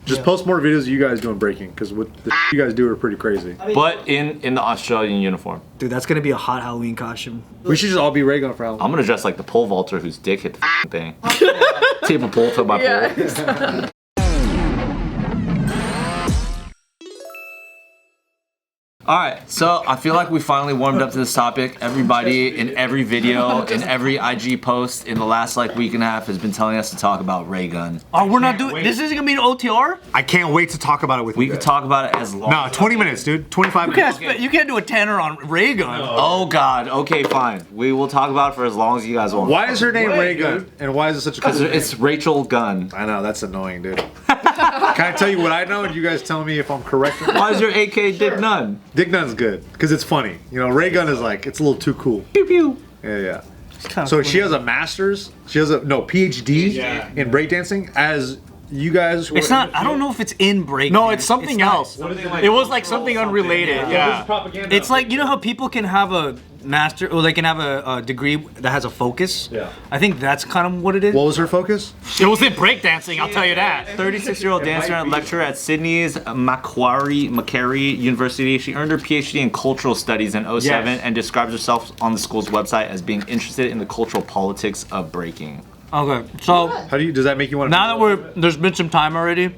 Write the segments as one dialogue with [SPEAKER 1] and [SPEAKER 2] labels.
[SPEAKER 1] Just post more videos of you guys doing breaking, because what the you guys do are pretty crazy.
[SPEAKER 2] But in the Australian uniform.
[SPEAKER 3] Dude, that's gonna be a hot Halloween costume.
[SPEAKER 1] We should just all be Raygun for Halloween.
[SPEAKER 2] I'm gonna dress like the pole vaulter whose dick hit the thing. Tape a pole to my pole. Alright, so I feel like we finally warmed up to this topic. Everybody in every video, in every IG post in the last like week and a half has been telling us to talk about Raygun.
[SPEAKER 3] Oh, we're not doing this. Isn't gonna be an OTR?
[SPEAKER 1] I can't wait to talk about it with you.
[SPEAKER 2] We could talk about it as long.
[SPEAKER 1] No, 20 minutes, dude. 25 minutes.
[SPEAKER 3] You can't do a tanner on Raygun.
[SPEAKER 2] Oh god, okay fine. We will talk about it for as long as you guys want.
[SPEAKER 1] Why is her name Raygun? And why is it such a
[SPEAKER 2] Because
[SPEAKER 1] cool
[SPEAKER 2] it's Rachel Gunn.
[SPEAKER 1] I know, that's annoying, dude. Can I tell you what I know and you guys tell me if I'm correct or not?
[SPEAKER 2] Why is your AK Dick Nunn?
[SPEAKER 1] Dick Nunn's good, because it's funny. You know, Raygun is like, it's a little too cool.
[SPEAKER 2] Pew pew.
[SPEAKER 1] Yeah. So she has a master's, she has a, PhD in breakdancing, as you guys were,
[SPEAKER 3] It's not. I don't know if it's in break.
[SPEAKER 4] No, it's something else. It was like something unrelated. Yeah.
[SPEAKER 3] It's like, you know how people can have a master, or they can have a degree that has a focus?
[SPEAKER 1] Yeah.
[SPEAKER 3] I think that's kind of what it is.
[SPEAKER 1] What was her focus?
[SPEAKER 4] It was in breakdancing, I'll tell you that.
[SPEAKER 2] 36-year-old dancer and lecturer at Sydney's Macquarie University. She earned her PhD in cultural studies in 2007 and describes herself on the school's website as being interested in the cultural politics of breaking.
[SPEAKER 3] Okay, so
[SPEAKER 1] How do you, does that make you want to?
[SPEAKER 3] now that there's been some time already,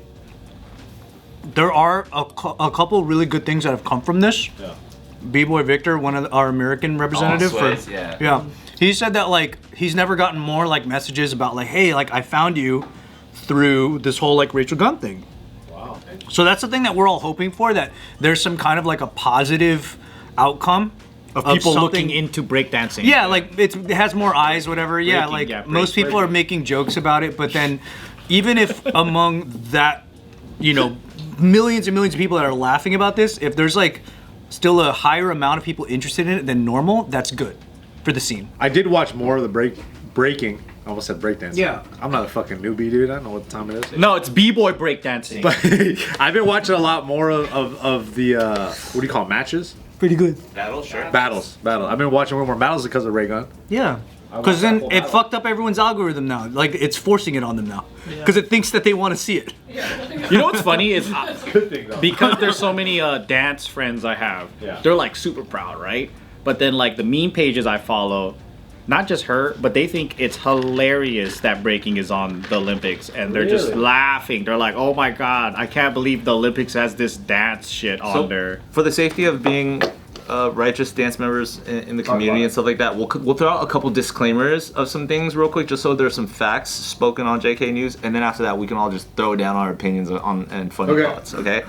[SPEAKER 3] there are a couple really good things that have come from this.
[SPEAKER 1] Yeah.
[SPEAKER 3] B-Boy Victor, one of our American representative,
[SPEAKER 2] Sways, yeah.
[SPEAKER 3] he said that like he's never gotten more like messages about like, hey, like I found you through this whole like Rachel Gunn thing.
[SPEAKER 1] Wow.
[SPEAKER 3] So that's the thing that we're all hoping for, that there's some kind of like a positive outcome
[SPEAKER 4] Of people
[SPEAKER 3] something-
[SPEAKER 4] looking into breakdancing.
[SPEAKER 3] Yeah, like it has more eyes, whatever. Yeah,
[SPEAKER 4] Breaking,
[SPEAKER 3] like
[SPEAKER 4] yeah,
[SPEAKER 3] most people are making jokes about it, but then even if among that, you know, millions and millions of people that are laughing about this, if there's like still a higher amount of people interested in it than normal, that's good for the scene.
[SPEAKER 1] I did watch more of the breaking. I almost said breakdancing.
[SPEAKER 3] Yeah.
[SPEAKER 1] I'm not a fucking newbie, dude. I don't know what time it is.
[SPEAKER 4] No, it's B-boy breakdancing.
[SPEAKER 1] But I've been watching a lot more of the, what do you call it, matches?
[SPEAKER 3] Pretty good.
[SPEAKER 2] Battle, sure.
[SPEAKER 1] Battles. I've been watching more battles because of Raygun.
[SPEAKER 3] Yeah. Because then it fucked up everyone's algorithm now. Like it's forcing it on them now. Because it thinks that they want to see it.
[SPEAKER 4] You know what's funny is
[SPEAKER 1] Good thing, though.
[SPEAKER 4] because there's so many dance friends I have,
[SPEAKER 1] Yeah.
[SPEAKER 4] they're like super proud, right? But then like the meme pages I follow, not just her, but they think it's hilarious that breaking is on the Olympics, and they're just
[SPEAKER 1] Really?
[SPEAKER 4] laughing. They're like, "Oh my god, I can't believe the Olympics has this dance shit on there."
[SPEAKER 2] For the safety of being righteous dance members in the community and stuff like that, we'll throw out a couple disclaimers of some things real quick, just so there's some facts spoken on JK News, and then after that we can all just throw down our opinions on and funny thoughts. Okay.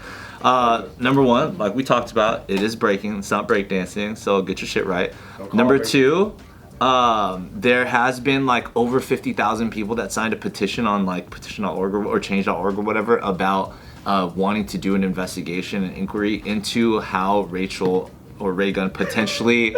[SPEAKER 2] Number one, like we talked about, it is breaking. It's not breakdancing, so get your shit right. Number two, there has been like over 50,000 people that signed a petition on like petition.org or change.org or whatever about wanting to do an investigation and inquiry into how Rachel or Raygun potentially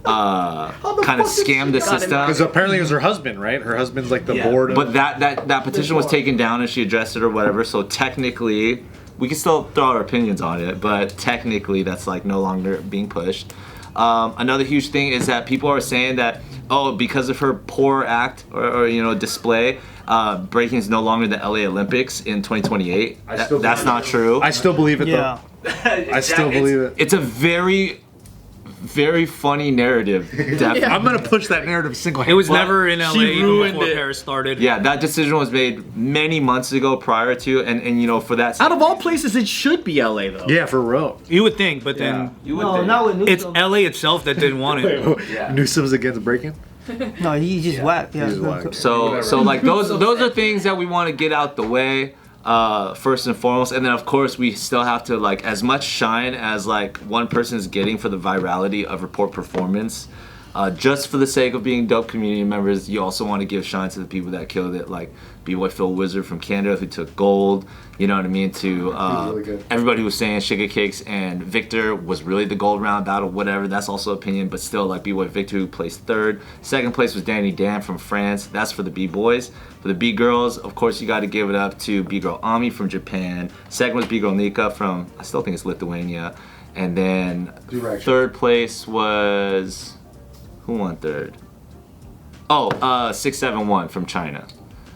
[SPEAKER 2] kind of scammed the system.
[SPEAKER 1] Because apparently it was her husband, right? Her husband's like the board of...
[SPEAKER 2] But that petition was taken down and she addressed it or whatever, so technically we can still throw our opinions on it, but technically that's like no longer being pushed. Another huge thing is that people are saying that, oh, because of her poor act or you know, display, breaking is no longer the LA Olympics in 2028. That's not true.
[SPEAKER 1] I still believe it,
[SPEAKER 3] Yeah.
[SPEAKER 1] though. I still believe it.
[SPEAKER 2] It's a very funny narrative. Definitely.
[SPEAKER 1] I'm going to push that narrative
[SPEAKER 3] It
[SPEAKER 1] single-handedly.
[SPEAKER 3] was never in LA even
[SPEAKER 4] ruined
[SPEAKER 3] before
[SPEAKER 4] it.
[SPEAKER 3] Paris started.
[SPEAKER 2] Yeah, that decision was made many months ago prior to, and you know, for that.
[SPEAKER 4] Out of all places, it should be LA though.
[SPEAKER 1] Yeah, for real.
[SPEAKER 3] You would think, but then
[SPEAKER 2] you would think.
[SPEAKER 3] it's LA itself that didn't want it.
[SPEAKER 1] Newsom's against breaking?
[SPEAKER 5] No, he just whacked. Yeah.
[SPEAKER 1] He's whack.
[SPEAKER 2] So like those are things that we want to get out the way first and foremost, and then of course we still have to like as much shine as like one person is getting for the virality of report performance. Just for the sake of being dope community members, you also want to give shine to the people that killed it, like B-Boy Phil Wizard from Canada who took gold, you know what I mean, to
[SPEAKER 1] really good.
[SPEAKER 2] everybody who was saying Sugar Cakes and Victor was really the gold round battle, whatever, that's also opinion, but still like B-Boy Victor who placed third. Second place was Danny Dan from France, that's for the B-Boys. For the B-Girls, of course you got to give it up to B-Girl Ami from Japan. Second was B-Girl Nika from, I still think it's Lithuania. And then third place was... Who won third? Oh, 671 from China.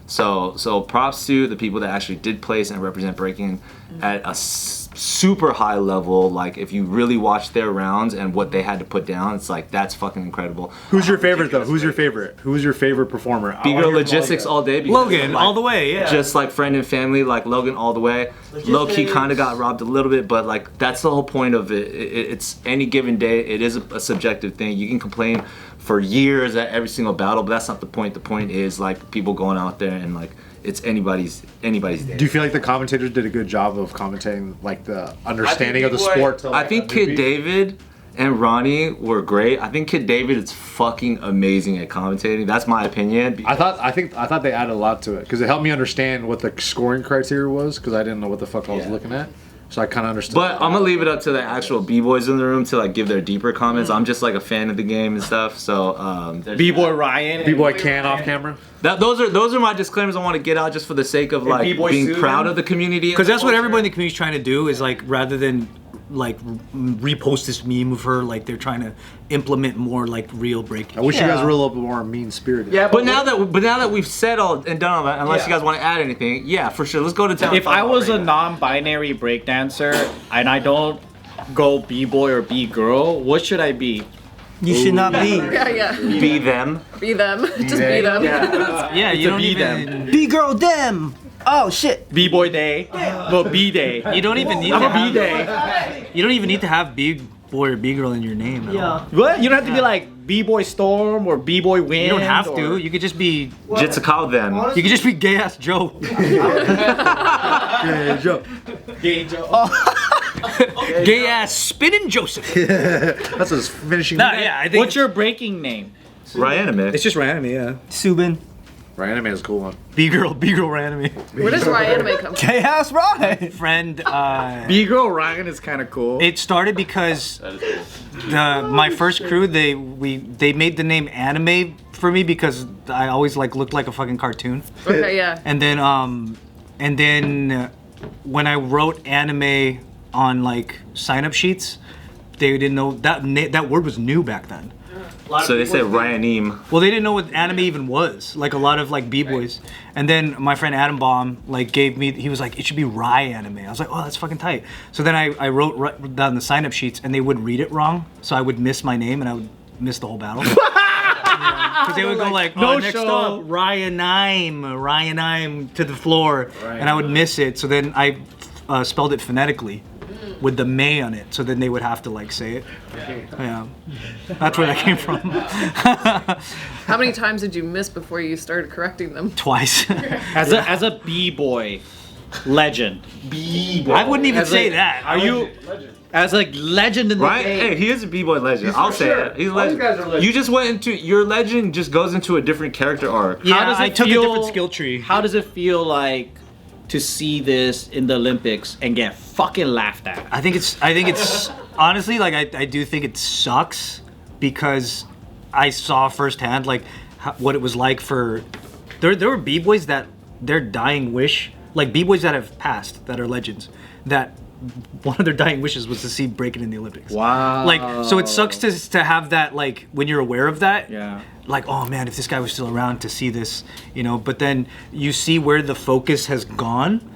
[SPEAKER 2] So props to the people that actually did place and represent breaking at a super high level. Like if you really watch their rounds and what they had to put down, it's like that's fucking incredible.
[SPEAKER 1] Who's your favorite though? Who's your favorite? Who's your favorite performer?
[SPEAKER 2] B-Girl Logistics all day.
[SPEAKER 3] Logan,
[SPEAKER 2] like,
[SPEAKER 3] all the way, yeah.
[SPEAKER 2] Just like friend and family, like Logan all the way. Low key kind of got robbed a little bit, but like that's the whole point of it. It's any given day. It is a subjective thing. You can complain for years at every single battle, but that's not the point. The point is like people going out there and like it's anybody's day.
[SPEAKER 1] Do you feel like the commentators did a good job of commentating like the understanding of the sport? To, like,
[SPEAKER 2] I think Kid David and Ronnie were great. I think Kid David is fucking amazing at commentating. That's my opinion.
[SPEAKER 1] I thought they added a lot to it because it helped me understand what the scoring criteria was because I didn't know what the fuck I was looking at. So I kind of understood.
[SPEAKER 2] But I'm gonna leave it up to the actual b-boys in the room to like give their deeper comments. I'm just like a fan of the game and stuff. So
[SPEAKER 4] B-boy Ryan,
[SPEAKER 1] B-boy can off camera.
[SPEAKER 2] Those are my disclaimers I want to get out just for the sake of like being proud of the community.
[SPEAKER 3] Because that's what everybody in the community is trying to do is like rather than like repost this meme of her, like they're trying to implement more like real breaking.
[SPEAKER 1] I wish you guys were a little bit more mean-spirited.
[SPEAKER 2] Yeah, but now that we've said all and done all that, unless you guys want to add anything, yeah, for sure. Let's go to town.
[SPEAKER 4] If I was a non-binary breakdancer and I don't go b-boy or b-girl, what should I be?
[SPEAKER 5] You should not be.
[SPEAKER 6] Yeah.
[SPEAKER 2] Be them.
[SPEAKER 6] Be them. Just be them.
[SPEAKER 3] Yeah, you don't even.
[SPEAKER 5] Be girl them. Oh shit.
[SPEAKER 4] B-boy day. Well, B-day.
[SPEAKER 3] You don't even need
[SPEAKER 4] I'm
[SPEAKER 3] to
[SPEAKER 4] a
[SPEAKER 3] have.
[SPEAKER 4] B-day.
[SPEAKER 3] You don't even need to have B-boy or B-girl in your name at all.
[SPEAKER 4] What? You don't have to be like B-boy Storm or B-boy Wind.
[SPEAKER 3] You don't have
[SPEAKER 4] or...
[SPEAKER 3] to. You could just be.
[SPEAKER 2] Jitsukawa them.
[SPEAKER 3] You could just be gay ass Joe.
[SPEAKER 1] Yeah, Joe.
[SPEAKER 4] Gay Joe.
[SPEAKER 3] Gay ass Spinning Joseph.
[SPEAKER 1] That's his finishing.
[SPEAKER 3] Nah, yeah, I think.
[SPEAKER 4] What's your breaking name?
[SPEAKER 2] Ryanimay.
[SPEAKER 3] It's just Ryanimay, yeah.
[SPEAKER 5] Subin.
[SPEAKER 1] Ryanimay is a cool one.
[SPEAKER 3] B-girl Ryanimay.
[SPEAKER 6] Where does Ryanimay come from?
[SPEAKER 5] Gay ass right.
[SPEAKER 3] Friend.
[SPEAKER 4] B-girl Ryan is kind of cool.
[SPEAKER 3] It started because my first crew they made the name anime for me because I always like looked like a fucking cartoon.
[SPEAKER 6] Okay, yeah.
[SPEAKER 3] And then when I wrote anime on like sign up sheets, they didn't know that word was new back then.
[SPEAKER 2] So they said Ryanim.
[SPEAKER 3] Well, they didn't know what anime even was. Like a lot of like b-boys. And then my friend Adam Baum like gave me. He was like, it should be Ryanimay. I was like, oh, that's fucking tight. So then I wrote down the sign up sheets, and they would read it wrong. So I would miss my name, and I would miss the whole battle. Because they would go like,
[SPEAKER 4] no
[SPEAKER 3] next
[SPEAKER 4] show.
[SPEAKER 3] up, Ryanime to the floor, and I would miss it. So then I spelled it phonetically with the may on it. So then they would have to like say it. Yeah, that's where that came from.
[SPEAKER 6] How many times did you miss before you started correcting them?
[SPEAKER 3] Twice.
[SPEAKER 4] As a b-boy legend.
[SPEAKER 3] I wouldn't even
[SPEAKER 4] As
[SPEAKER 3] say
[SPEAKER 4] a-
[SPEAKER 3] that.
[SPEAKER 4] Are you as a legend in the
[SPEAKER 2] Right?
[SPEAKER 4] game?
[SPEAKER 2] Hey, he is a b-boy legend. I'll say it. He's a legend.
[SPEAKER 7] guys are legends.
[SPEAKER 2] You just went into your legend. Just goes into a different character arc.
[SPEAKER 3] Yeah,
[SPEAKER 4] How does it
[SPEAKER 3] I took
[SPEAKER 4] feel-
[SPEAKER 3] a different skill tree.
[SPEAKER 4] How does it feel like to see this in the Olympics and get fucking laughed at?
[SPEAKER 3] I think it's honestly like I do think it sucks because I saw firsthand like what it was like for there were b-boys that their dying wish, like b-boys that have passed that are legends, that one of their dying wishes was to see breaking in the Olympics.
[SPEAKER 4] Wow.
[SPEAKER 3] Like, so it sucks to have that, like, when you're aware of that.
[SPEAKER 4] Yeah.
[SPEAKER 3] Like, oh man, if this guy was still around to see this, you know, but then you see where the focus has gone,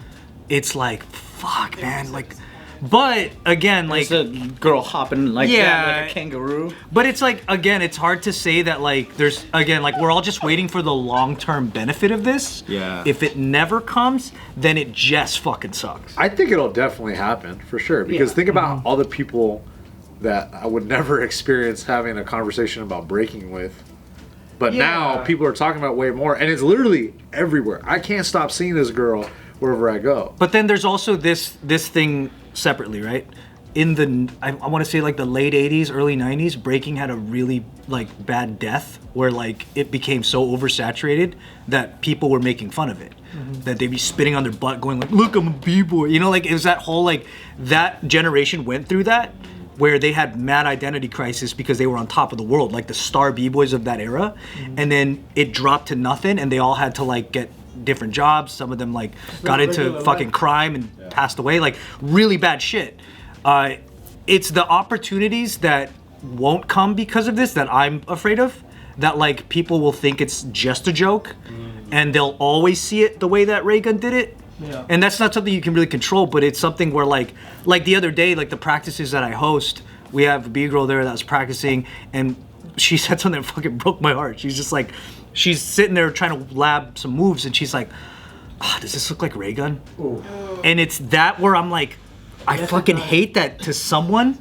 [SPEAKER 3] it's like, fuck, man, like, but again, like,
[SPEAKER 4] It's a girl hopping like
[SPEAKER 3] Yeah.
[SPEAKER 4] that, like a kangaroo.
[SPEAKER 3] but it's like, again, it's hard to say that, like, there's, again, like, we're all just waiting for the long-term benefit of this.
[SPEAKER 4] Yeah.
[SPEAKER 3] If it never comes, then it just fucking sucks.
[SPEAKER 1] I think it'll definitely happen for sure. Because think about all the people that I would never experience having a conversation about breaking with. But now people are talking about way more, and it's literally everywhere. I can't stop seeing this girl wherever I go.
[SPEAKER 3] But then there's also this thing separately, right? In the I want to say like the late 80s, early 90s, breaking had a really like bad death where like it became so oversaturated that people were making fun of it. That they'd be spitting on their butt going like, look, I'm a b-boy. You know, like it was that whole like that generation went through that where they had mad identity crisis because they were on top of the world, like the star b-boys of that era. And then it dropped to nothing and they all had to like get different jobs. Some of them like got into fucking crime and passed away, like really bad shit. It's the opportunities that won't come because of this that I'm afraid of, that like people will think it's just a joke and they'll always see it the way that Raygun did it. Yeah. And that's not something you can really control, but it's something where like the other day, like the practices that I host, we have a B-girl there that was practicing, and she said something that fucking broke my heart. She's just like, she's sitting there trying to lab some moves, and she's like, does this look like Raygun? Ooh. And it's that where I'm like, I fucking hate that to someone.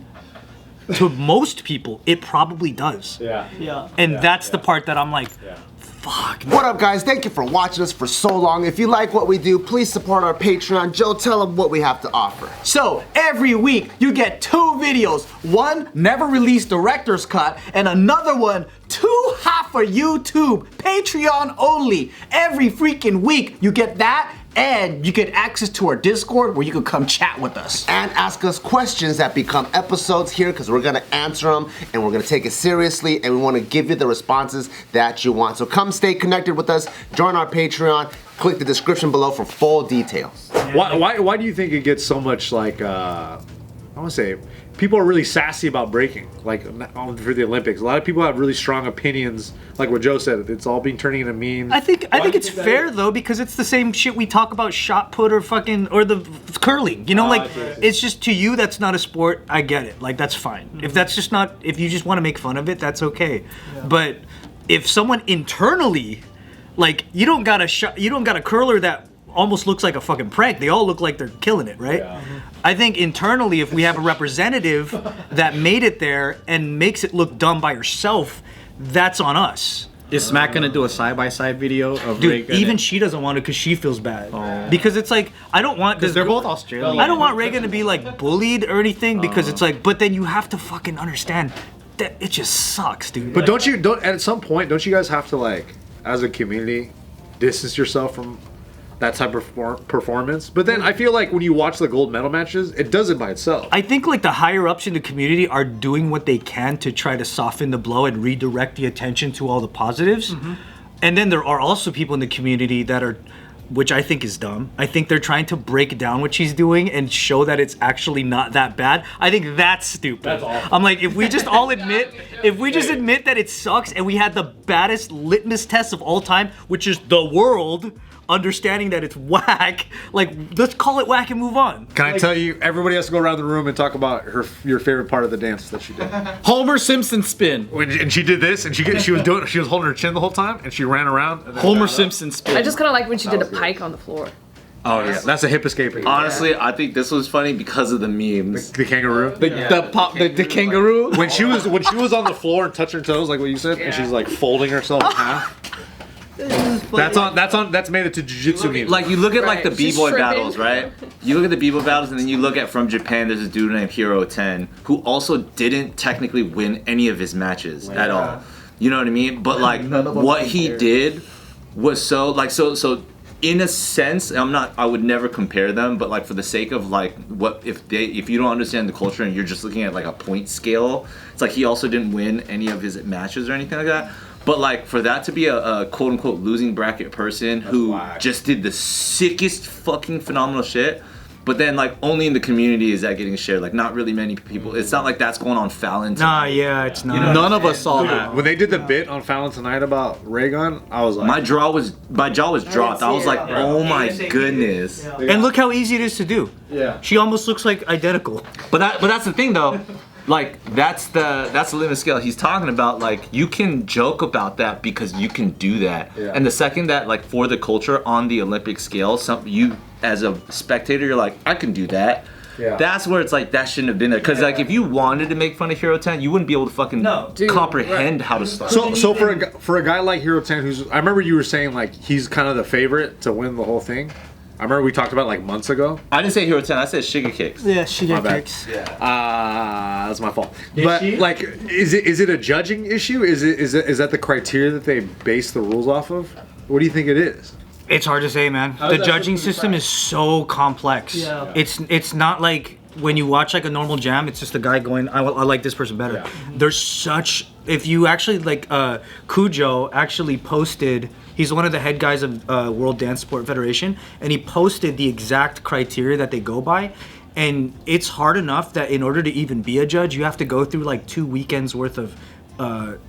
[SPEAKER 3] To most people, it probably does. Yeah. And that's the part that I'm like, fuck.
[SPEAKER 7] What up, guys? Thank you for watching us for so long. If you like what we do, please support our Patreon. Joe, tell them what we have to offer.
[SPEAKER 5] So, every week, you get 2 videos. One, never released director's cut, and another one, 2 hot for YouTube, Patreon only. Every freaking week, you get that, and you get access to our Discord where you can come chat with us.
[SPEAKER 7] And ask us questions that become episodes here, because we're gonna answer them, and we're gonna take it seriously, and we wanna give you the responses that you want. So come stay connected with us, join our Patreon, click the description below for full details.
[SPEAKER 1] Why do you think it gets so much like, I wanna say, people are really sassy about breaking, like for the Olympics. A lot of people have really strong opinions, like what Joe said. It's all being turning into memes.
[SPEAKER 3] I think it's fair though, because it's the same shit we talk about shot put or the curling. You know, like it's just, to you that's not a sport. I get it. Like that's fine. If that's just not, if you just want to make fun of it, that's okay. But if someone internally, like you don't got a curler that almost looks like a fucking prank. They all look like they're killing it, right? Yeah. I think internally, if we have a representative that made it there and makes it look dumb by herself, that's on us.
[SPEAKER 4] Is Smack gonna do a side-by-side video of
[SPEAKER 3] Dude,
[SPEAKER 4] Raygun?
[SPEAKER 3] even she doesn't want it because she feels bad. Because it's like, I don't want...
[SPEAKER 4] Because they're both Australian.
[SPEAKER 3] I don't want Raygun to be like bullied or anything, because it's like, but then you have to fucking understand that it just sucks, dude.
[SPEAKER 1] But at some point, don't you guys have to, like, as a community, distance yourself from that type of performance? But then I feel like when you watch the gold medal matches, it does it by itself.
[SPEAKER 3] I think like the higher ups in the community are doing what they can to try to soften the blow and redirect the attention to all the positives. And then there are also people in the community that are, which I think is dumb. I think they're trying to break down what she's doing and show that it's actually not that bad. I think that's stupid. That's awful. I'm like, if we just all admit, admit that it sucks, and we had the baddest litmus test of all time, which is the world understanding that it's whack, like let's call it whack and move on.
[SPEAKER 1] Can I tell you, everybody has to go around the room and talk about your favorite part of the dance that she did.
[SPEAKER 4] Homer Simpson spin.
[SPEAKER 1] And she did this, and she was holding her chin the whole time, and she ran around. And
[SPEAKER 4] Homer Simpson spin.
[SPEAKER 6] I just kind of like when she did a pike on the floor.
[SPEAKER 1] Oh yeah, that's a hip escaping.
[SPEAKER 2] Honestly, I think this was funny because of the memes.
[SPEAKER 1] The kangaroo.
[SPEAKER 4] The kangaroo.
[SPEAKER 1] When she was on the floor and touching her toes, like what you said, and she's like folding herself in half. That's made it to jiu-jitsu memes.
[SPEAKER 2] Like you look at like the
[SPEAKER 6] She's
[SPEAKER 2] b-boy
[SPEAKER 6] tripping.
[SPEAKER 2] battles, right? You look at the b-boy battles, and then you look at from Japan. There's a dude named Hero 10 who also didn't technically win any of his matches at all. You know what I mean? But like what he did was so like so. In a sense, I would never compare them, but like for the sake of like what if you don't understand the culture and you're just looking at like a point scale, it's like he also didn't win any of his matches or anything like that. But like for that to be a quote unquote losing bracket person who just did the sickest fucking phenomenal shit, but then like only in the community is that getting shared. Like not really many people. It's not like that's going on Fallon tonight.
[SPEAKER 3] Nah, yeah, it's not.
[SPEAKER 2] You know, none of us saw that.
[SPEAKER 1] When they did the bit on Fallon Tonight about Raygun, I was like,
[SPEAKER 2] my jaw was dropped. I was like, oh my goodness.
[SPEAKER 3] And look how easy it is to do. Yeah. She almost looks like identical.
[SPEAKER 2] But that's the thing though. Like that's the limit scale he's talking about. Like you can joke about that because you can do that. Yeah. And the second that like for the culture on the Olympic scale, you as a spectator, you're like, I can do that. Yeah. That's where it's like that shouldn't have been there. Because like if you wanted to make fun of Hero 10, you wouldn't be able to fucking comprehend how to start.
[SPEAKER 1] So for a guy like Hero 10, I remember you were saying like he's kind of the favorite to win the whole thing. I remember we talked about it like months ago.
[SPEAKER 2] I didn't say Hero 10, I said Sugar Kicks.
[SPEAKER 5] Yeah, Sugar Kicks.
[SPEAKER 1] Yeah. That's my fault. But like, is it a judging issue? Is that the criteria that they base the rules off of? What do you think it is?
[SPEAKER 3] It's hard to say, man. The judging system is so complex. Yeah. It's not like when you watch like a normal jam, it's just a guy going, I like this person better. Yeah. There's such, if you actually like, Cujo actually posted, he's one of the head guys of World Dance Sport Federation, and he posted the exact criteria that they go by. And it's hard enough that in order to even be a judge, you have to go through like 2 weekends worth of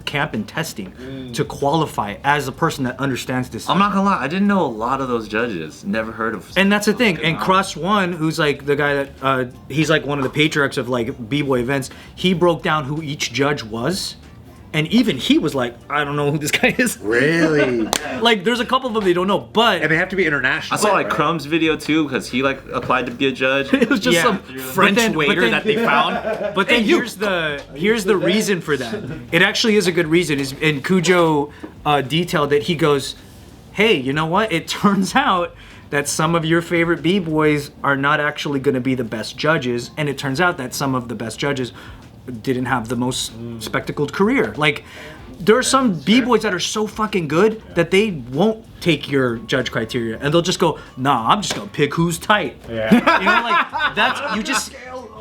[SPEAKER 3] camp and testing to qualify as a person that understands this.
[SPEAKER 2] I'm not gonna lie, I didn't know a lot of those judges. Never heard of.
[SPEAKER 3] And that's the thing. And Cross One, who's like the guy that he's like one of the patriarchs of like b-boy events. He broke down who each judge was. And even he was like, I don't know who this guy is.
[SPEAKER 1] Really?
[SPEAKER 3] Like, there's a couple of them they don't know, but
[SPEAKER 1] And they have to be international.
[SPEAKER 2] I saw like Crumb's video too because he like applied to be a judge.
[SPEAKER 3] it was just
[SPEAKER 4] Yeah.
[SPEAKER 3] some
[SPEAKER 4] French waiter that they found.
[SPEAKER 3] But then here's the reason for that. It actually is a good reason. And Cujo detailed that he goes, hey, you know what? It turns out that some of your favorite b-boys are not actually going to be the best judges, and it turns out that some of the best judges didn't have the most spectacled career. Like, there are some b-boys that are so fucking good that they won't take your judge criteria, and they'll just go, nah, I'm just gonna pick who's tight. Yeah. You know, like, that's, you just,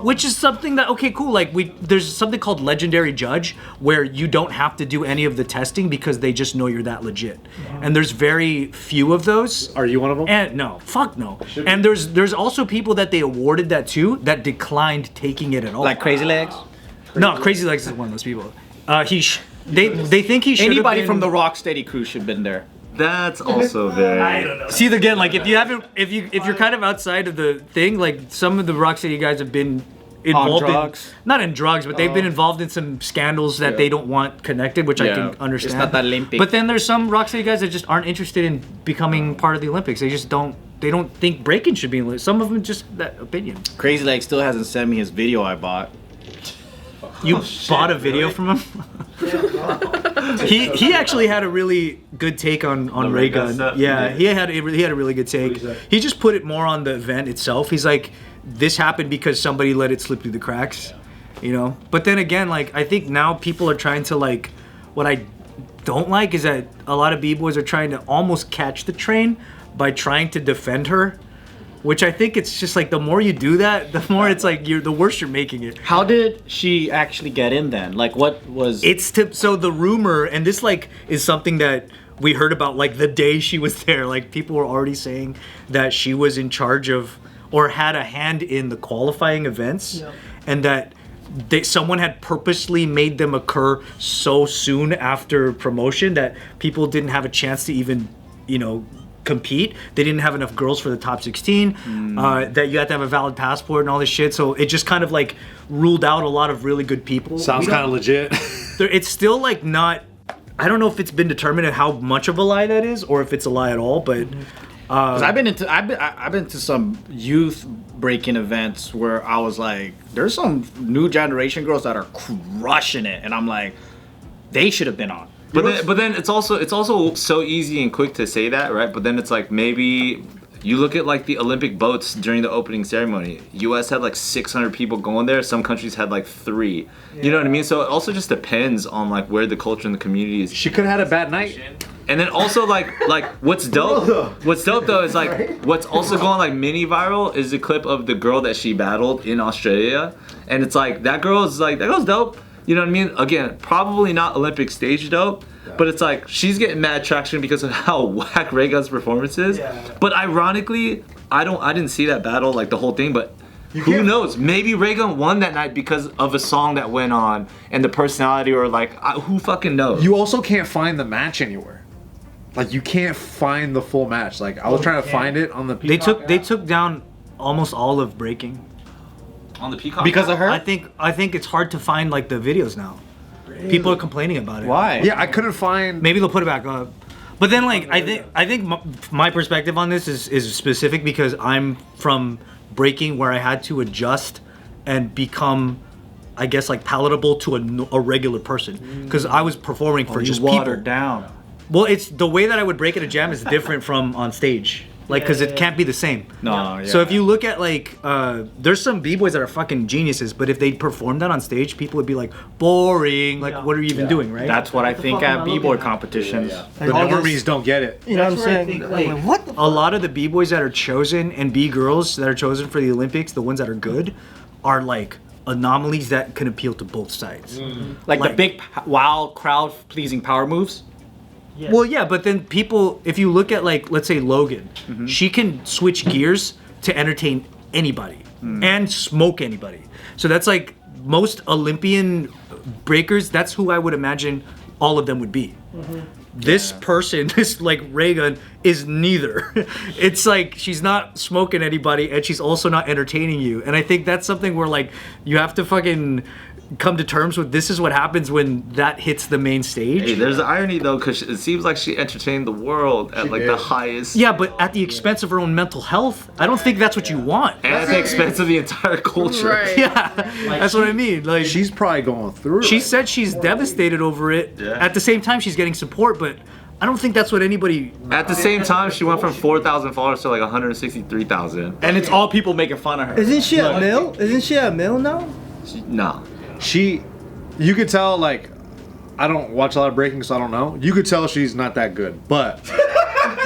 [SPEAKER 3] which is something that, okay, cool, like, there's something called legendary judge, where you don't have to do any of the testing because they just know you're that legit. And there's very few of those.
[SPEAKER 1] Are you one of them?
[SPEAKER 3] And no, fuck no. And there's also people that they awarded that to that declined taking it at all.
[SPEAKER 4] Like Crazy Legs.
[SPEAKER 3] No, Crazy Legs is one of those people. They think he should.
[SPEAKER 4] Anybody from the Rocksteady crew should have been there.
[SPEAKER 2] That's also very.
[SPEAKER 3] I don't know. See, again, like if you're kind of outside of the thing, like some of the Rocksteady guys have been involved
[SPEAKER 4] drugs?
[SPEAKER 3] not in drugs, but they've been involved in some scandals that they don't want connected, which I
[SPEAKER 4] Yeah.
[SPEAKER 3] can understand.
[SPEAKER 4] It's not that Olympic.
[SPEAKER 3] But then there's some Rocksteady guys that just aren't interested in becoming part of the Olympics. They just don't. They don't think breaking should be in. Some of them just that opinion.
[SPEAKER 4] Crazy Legs still hasn't sent me his video I bought.
[SPEAKER 3] You bought a video from him? he actually had a really good take on Raygun.
[SPEAKER 2] stuff?
[SPEAKER 3] Yeah, he had a really good take. He just put it more on the event itself. He's like, this happened because somebody let it slip through the cracks, you know? But then again, like, I think now people are trying to, like, what I don't like is that a lot of b-boys are trying to almost catch the train by trying to defend her. Which I think it's just like the more you do that, the more it's like the worse you're making it.
[SPEAKER 4] How did she actually get in then? Like, what was?
[SPEAKER 3] So the rumor, and this like is something that we heard about like the day she was there. Like people were already saying that she was in charge of or had a hand in the qualifying events, and that someone had purposely made them occur so soon after promotion that people didn't have a chance to even, you know, compete. They didn't have enough girls for the top 16, that you had to have a valid passport and all this shit, so it just kind of like ruled out a lot of really good people.
[SPEAKER 1] Sounds kind of legit.
[SPEAKER 3] It's still like not, I don't know if it's been determined how much of a lie that is or if it's a lie at all, but
[SPEAKER 4] 'Cause I've been to some youth breaking events where I was like, there's some new generation girls that are crushing it, and I'm like, they should have been on.
[SPEAKER 2] But then it's also so easy and quick to say that, right? But then it's like maybe you look at like the Olympic boats during the opening ceremony. U.S. had like 600 people going there. Some countries had like 3. You know what I mean? So it also just depends on like where the culture and the community is.
[SPEAKER 1] She could have had a bad night.
[SPEAKER 2] And then also like what's dope though is like what's also going like mini viral is the clip of the girl that she battled in Australia, and it's like that girl's dope. You know what I mean? Again, probably not Olympic stage dope, but it's like she's getting mad traction because of how whack Raygun's performance is. But ironically, I didn't see that battle like the whole thing, but who knows? Maybe Raygun won that night because of a song that went on and the personality, or like who fucking knows?
[SPEAKER 1] You also can't find the match anywhere. Like you can't find the full match. Like I was trying to find it on the.
[SPEAKER 3] they took down almost all of breaking.
[SPEAKER 2] On the Peacock
[SPEAKER 4] Because of her?
[SPEAKER 3] I think it's hard to find like the videos now. People are complaining about it.
[SPEAKER 4] Why?
[SPEAKER 1] Yeah, I couldn't find.
[SPEAKER 3] Maybe they'll put it back up. But then like I think my perspective on this is specific because I'm from breaking where I had to adjust and become, I guess, like palatable to a regular person because I was performing for just
[SPEAKER 4] watered
[SPEAKER 3] people.
[SPEAKER 4] down.
[SPEAKER 3] Well, it's the way that I would break at a jam is different from on stage. Like, because it can't be the same.
[SPEAKER 4] No, yeah.
[SPEAKER 3] So if you look at, like, there's some b-boys that are fucking geniuses, but if they performed that on stage, people would be like, boring. Like, what are you even doing, right?
[SPEAKER 4] That's what I think at b-boy competitions.
[SPEAKER 1] The normies don't get it.
[SPEAKER 3] You know what I'm saying? Like, what the a lot of the b-boys that are chosen and b-girls that are chosen for the Olympics, the ones that are good, are, like, anomalies that can appeal to both sides.
[SPEAKER 4] Like the big, wild, crowd-pleasing power moves.
[SPEAKER 3] Yeah. Well, yeah, but then people, if you look at, like, let's say Logan, she can switch gears to entertain anybody and smoke anybody. So that's like most Olympian breakers, that's who I would imagine all of them would be. This person, this like Raygun, is neither. It's like she's not smoking anybody and she's also not entertaining you. And I think that's something where like you have to fucking come to terms with. This is what happens when that hits the main stage.
[SPEAKER 2] Hey, there's an irony though, because it seems like she entertained the world at like the highest.
[SPEAKER 3] Yeah, but at the expense of her own mental health. I don't think that's what you want.
[SPEAKER 2] And at the expense of the entire culture.
[SPEAKER 6] Right.
[SPEAKER 3] Yeah, that's what I mean. Like
[SPEAKER 1] She's probably going through
[SPEAKER 3] she
[SPEAKER 1] it.
[SPEAKER 3] said she's devastated over it.
[SPEAKER 2] Yeah.
[SPEAKER 3] At the same time, she's getting support, but I don't think that's what anybody.
[SPEAKER 2] At the same time, she went from 4,000 followers to like 163,000.
[SPEAKER 4] And it's all people making fun of her.
[SPEAKER 8] Isn't she a male? Isn't she a male now?
[SPEAKER 2] No.
[SPEAKER 1] You could tell, like, I don't watch a lot of breaking, so I don't know. You could tell she's not that good. But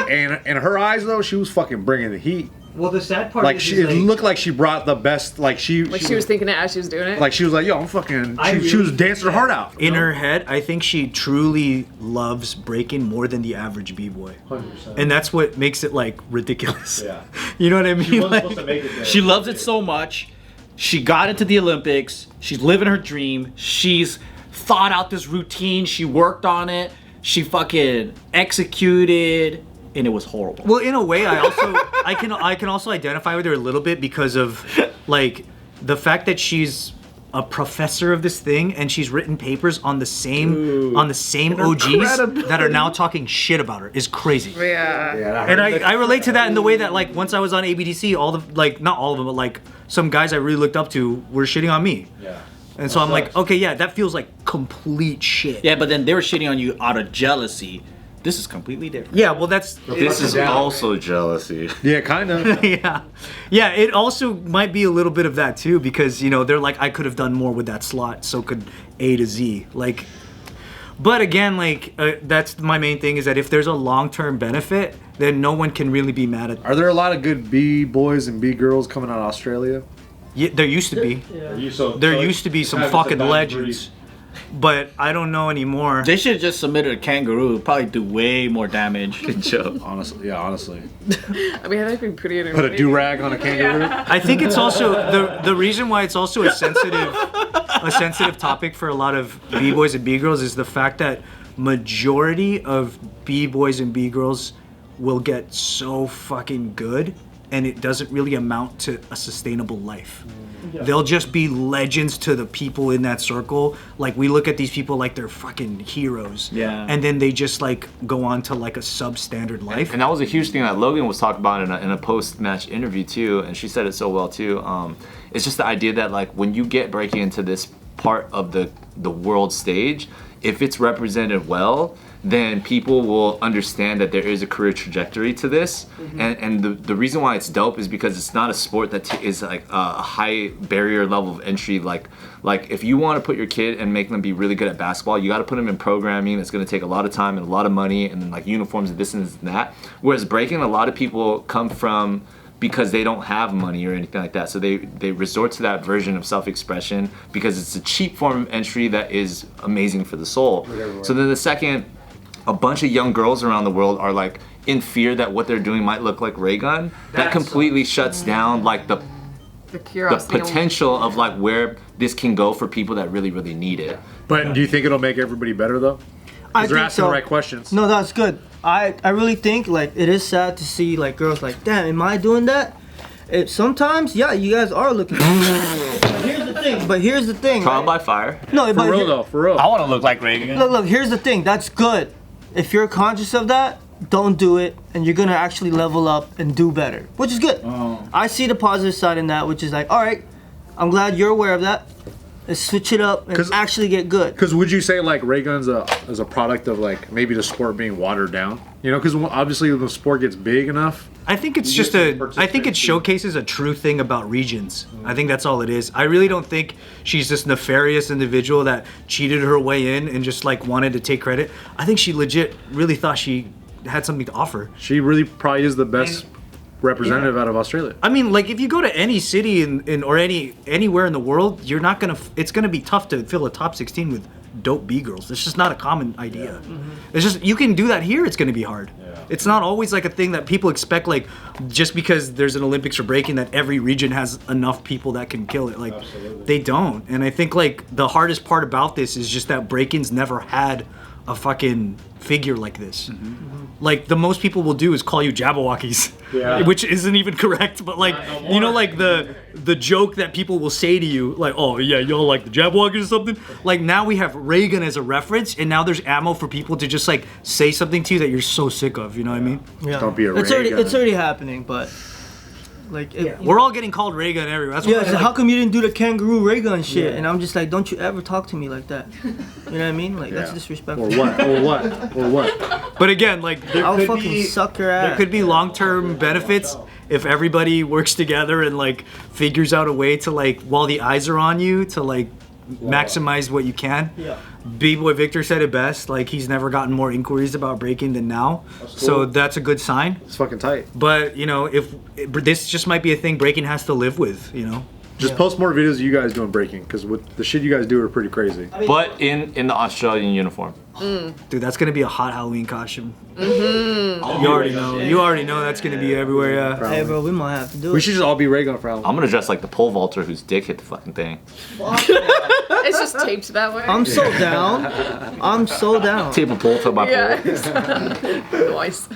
[SPEAKER 1] in her eyes, though, she was fucking bringing the heat.
[SPEAKER 8] Well, the sad part
[SPEAKER 1] Like,
[SPEAKER 8] is
[SPEAKER 1] it looked like she brought the best. Like, she
[SPEAKER 6] was thinking it as she was doing it.
[SPEAKER 1] like, she was like, yo, I'm fucking.
[SPEAKER 8] I
[SPEAKER 1] She was
[SPEAKER 8] really-
[SPEAKER 1] dancing her heart out.
[SPEAKER 3] In her head, I think she truly loves breaking more than the average b-boy.
[SPEAKER 8] 100%.
[SPEAKER 3] And that's what makes it like ridiculous.
[SPEAKER 8] Yeah.
[SPEAKER 3] You know what I mean? Like,
[SPEAKER 8] make it there.
[SPEAKER 4] She loves it so much. She got into the Olympics. She's living her dream. She's thought out this routine. She worked on it. She fucking executed, and it was horrible.
[SPEAKER 3] well, in a way, I can also identify with her a little bit because of like the fact that she's a professor of this thing and she's written papers on the same OGs that are now talking shit about her is crazy.
[SPEAKER 6] Yeah.
[SPEAKER 3] And I relate to that in the way that like once I was on ABDC, all the like not all of them, but like some guys I really looked up to were shitting on me.
[SPEAKER 8] Yeah.
[SPEAKER 3] And so I'm like, okay, yeah, that feels like complete shit.
[SPEAKER 4] Yeah, but then they were shitting on you out of jealousy. This is completely different.
[SPEAKER 3] Yeah, well that's
[SPEAKER 2] This is also jealousy.
[SPEAKER 1] Yeah, kind of.
[SPEAKER 3] yeah. It also might be a little bit of that too because you know they're like I could have done more with that slot, so could A to Z. Like, but again, like that's my main thing is that if there's a long-term benefit, then no one can really be mad at.
[SPEAKER 1] Are there a lot of good B boys and B girls coming out of Australia?
[SPEAKER 3] Yeah, there used to be. There used to be some fucking legends, but I don't know anymore.
[SPEAKER 4] They should have just submitted a kangaroo. It'd probably do way more damage.
[SPEAKER 2] Good joke.
[SPEAKER 1] Honestly.
[SPEAKER 6] I mean, that'd be pretty
[SPEAKER 1] Put a do-rag on a kangaroo.
[SPEAKER 3] I think it's also the reason why it's also a sensitive topic for a lot of b-boys and b-girls is the fact that majority of b-boys and b-girls will get so fucking good and it doesn't really amount to a sustainable life. They'll just be legends to the people in that circle. Like we look at these people like they're fucking heroes.
[SPEAKER 4] Yeah.
[SPEAKER 3] And then they just like go on to like a substandard life.
[SPEAKER 2] And that was a huge thing that Logan was talking about in a post-match interview too, and she said it so well too. It's just the idea that like when you get breaking into this part of the world stage, if it's represented well, then people will understand that there is a career trajectory to this. And the reason why it's dope is because it's not a sport that is like a high barrier level of entry. Like if you want to put your kid and make them be really good at basketball, you got to put them in programming. It's going to take a lot of time and a lot of money and then like uniforms and this and that. Whereas breaking, a lot of people come from because they don't have money or anything like that. So they resort to that version of self-expression because it's a cheap form of entry that is amazing for the soul. So then the second a bunch of young girls around the world are like in fear that what they're doing might look like Raygun, that completely shuts down like the
[SPEAKER 6] curiosity.
[SPEAKER 2] potential of like where this can go for people that really, really need it.
[SPEAKER 1] But do you think it'll make everybody better though?
[SPEAKER 8] I
[SPEAKER 1] Because they're
[SPEAKER 8] think
[SPEAKER 1] asking
[SPEAKER 8] so.
[SPEAKER 1] the right questions.
[SPEAKER 8] No, that's good. I really think like it is sad to see like girls like, damn, am I doing that? Sometimes, yeah, you guys are looking. But here's the thing.
[SPEAKER 2] Trial
[SPEAKER 8] Right?
[SPEAKER 2] by fire.
[SPEAKER 8] No,
[SPEAKER 1] For
[SPEAKER 8] but
[SPEAKER 1] real though, for real.
[SPEAKER 4] I want to look like Raygun.
[SPEAKER 8] look, here's the thing. That's good. If you're conscious of that, don't do it, and you're gonna actually level up and do better, which is good. I see the positive side in that, which is like, all right, I'm glad you're aware of that. Let's switch it up and
[SPEAKER 1] 'Cause-
[SPEAKER 8] actually get good.
[SPEAKER 1] Because would you say like Raygun's as a product of like maybe the sport being watered down? You know, because obviously when the sport gets big enough.
[SPEAKER 3] I think it's
[SPEAKER 1] You
[SPEAKER 3] just
[SPEAKER 1] get some
[SPEAKER 3] I think it
[SPEAKER 1] participants too.
[SPEAKER 3] showcases a true thing about regions. I think that's all it is. I really don't think she's this nefarious individual that cheated her way in and just like wanted to take credit. I think she legit really thought she had something to offer.
[SPEAKER 1] She really probably is the best representative out of Australia.
[SPEAKER 3] I mean, like if you go to any city in or anywhere in the world, you're not gonna. It's gonna be tough to fill a top 16 with dope B girls. It's just not a common idea. It's just you can do that here. It's gonna be hard. It's not always like a thing that people expect, like just because there's an Olympics for breaking that every region has enough people that can kill it. Like they don't. And I think like the hardest part about this is just that breaking's never had a fucking figure like this. Like the most people will do is call you Jabberwockies, which isn't even correct. But like you know, like the joke that people will say to you, like, oh yeah, y'all like the Jabberwockies or something. Like now we have Raygun as a reference, and now there's ammo for people to just like say something to you that you're so sick of. You know what I mean?
[SPEAKER 8] Yeah.
[SPEAKER 1] Don't be a
[SPEAKER 8] It's
[SPEAKER 1] Raygun.
[SPEAKER 8] already happening, but like
[SPEAKER 3] We're all getting called Raygun everywhere. That's
[SPEAKER 8] yeah.
[SPEAKER 3] what
[SPEAKER 8] So how come you didn't do the kangaroo ray gun shit? And I'm just like, don't you ever talk to me like that. You know what I mean? Like that's disrespectful.
[SPEAKER 1] Or what? Or what? Or what?
[SPEAKER 3] But again, like
[SPEAKER 8] I'll fucking suck your ass.
[SPEAKER 3] there could be long-term benefits if everybody works together and like figures out a way to like while the eyes are on you to like maximize what you can.
[SPEAKER 8] Yeah.
[SPEAKER 3] B-Boy Victor said it best, like he's never gotten more inquiries about breaking than now. So that's a good sign.
[SPEAKER 1] It's fucking tight.
[SPEAKER 3] But, you know, if this just might be a thing breaking has to live with, you know.
[SPEAKER 1] Just post more videos of you guys doing breaking, because with the shit you guys do are pretty crazy.
[SPEAKER 2] But in the Australian uniform.
[SPEAKER 3] Dude, that's gonna be a hot Halloween costume. You already know. You already know that's gonna be everywhere. Yeah.
[SPEAKER 8] Hey, bro, we might have to do
[SPEAKER 1] We
[SPEAKER 8] it.
[SPEAKER 1] should just all be Raygun for Halloween.
[SPEAKER 2] I'm gonna dress like the pole vaulter whose dick hit the fucking thing.
[SPEAKER 6] It's just taped that way.
[SPEAKER 8] I'm so down. I'm so down.
[SPEAKER 2] Tape a pole to my pole.
[SPEAKER 6] Yeah. Nice.